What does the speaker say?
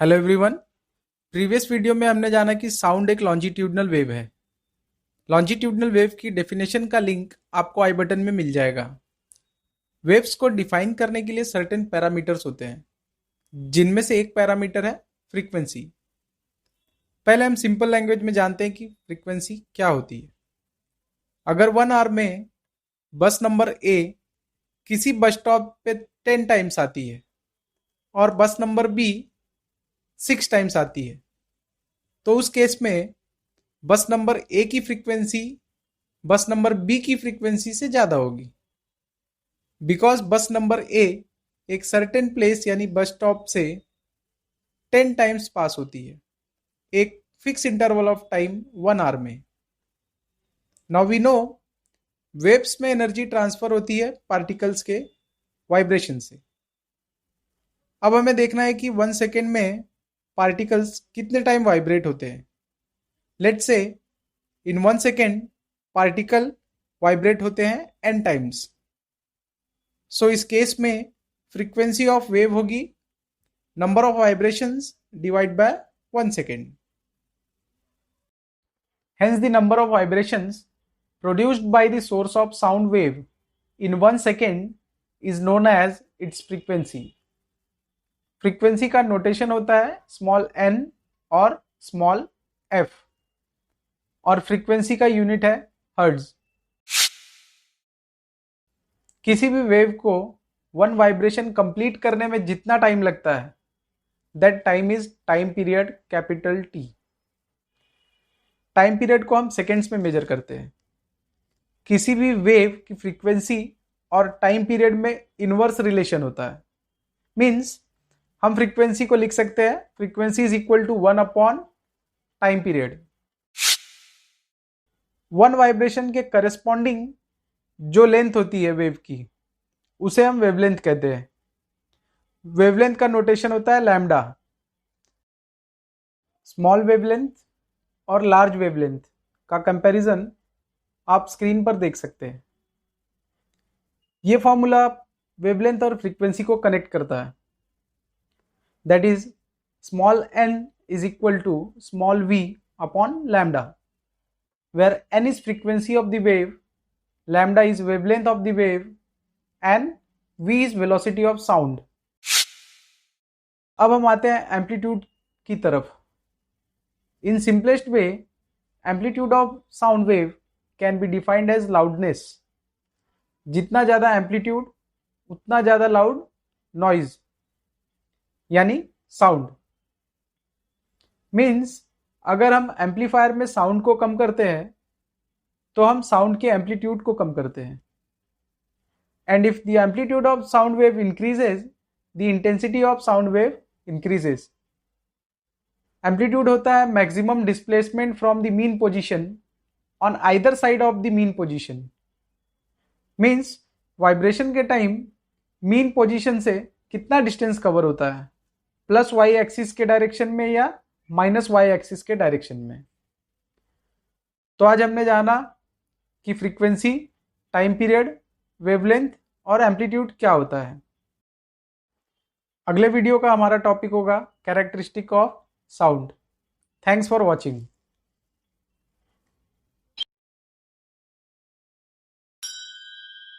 Hello everyone. Previous video में हमने जाना कि साउंड एक लॉन्जिट्यूडनल वेव है। लॉन्जिट्यूडनल वेव की डेफिनेशन का लिंक आपको आई बटन में मिल जाएगा। वेव्स को डिफाइन करने के लिए सर्टेन पैरामीटर्स होते हैं, जिनमें से एक पैरामीटर है फ्रीक्वेंसी। पहले हम सिंपल लैंग्वेज में जानते हैं कि फ्रीक्वेंसी क्या होती है। अगर 1 आवर में बस नंबर ए किसी बस स्टॉप पे 10 टाइम्स आती है और बस नंबर बी 6 टाइम्स आती है, तो उस केस में बस नंबर ए की फ्रीक्वेंसी बस नंबर बी की फ्रीक्वेंसी से ज़्यादा होगी, बिकॉज बस नंबर ए एक सर्टेन प्लेस यानी बस स्टॉप से 10 टाइम्स पास होती है, एक fix interval of time 1 hour में। नाउ वी नो वेव्स में एनर्जी ट्रांसफर होती है पार्टिकल्स के वाइब्रेशन से। अब हमें देखना है कि 1 सेकेंड में पार्टिकल्स कितने टाइम वाइब्रेट होते हैं। Let's say in 1 second particle vibrate होते हैं n टाइम्स। सो इस केस में फ्रीक्वेंसी ऑफ वेव होगी number of vibrations divide by 1 second. Hence the number of vibrations produced by the source of sound wave in 1 second is known as its frequency. Frequency का notation होता है small n और small f, और frequency का unit है hertz. किसी भी wave को 1 वाइब्रेशन कंप्लीट करने में जितना टाइम लगता है, that time is time period capital T। Time period को हम सेकेंड्स में मेजर करते हैं। किसी भी वेव की फ्रीक्वेंसी और टाइम पीरियड में इनवर्स रिलेशन होता है। मीन्स हम फ्रीक्वेंसी को लिख सकते हैं frequency is equal to 1 upon time period. 1 vibration के करस्पॉन्डिंग जो लेंथ होती है वेव की, उसे हम वेवलेंथ कहते हैं। वेवलेंथ का नोटेशन होता है लैम्डा। स्मॉल वेवलेंथ और लार्ज वेवलेंथ का कंपैरिजन आप स्क्रीन पर देख सकते हैं। ये फॉर्मूला वेवलेंथ और फ्रीक्वेंसी को कनेक्ट करता है। That is small n is equal to small v upon lambda, where n is frequency of the wave, lambda is wavelength of the wave, and v is velocity of sound. अब हम आते हैं amplitude की तरफ। In simplest way, amplitude of sound wave can be defined as loudness. जितना ज़्यादा amplitude उतना ज़्यादा लाउड नॉइज यानी साउंड। मीन्स अगर हम एम्पलीफायर में साउंड को कम करते हैं तो हम साउंड के एम्पलीट्यूड को कम करते हैं। And if the amplitude of sound wave increases, the intensity of sound wave increases. Amplitude होता है maximum displacement from the mean position on either side of the mean position. Means vibration के time mean position से कितना distance cover होता है, plus Y axis के direction में या माइनस वाई एक्सिस के डायरेक्शन में। तो आज हमने जाना कि फ्रीक्वेंसी, टाइम पीरियड, वेवलेंथ और एम्पलीट्यूड क्या होता है। अगले वीडियो का हमारा टॉपिक होगा characteristic of sound. Thanks for watching.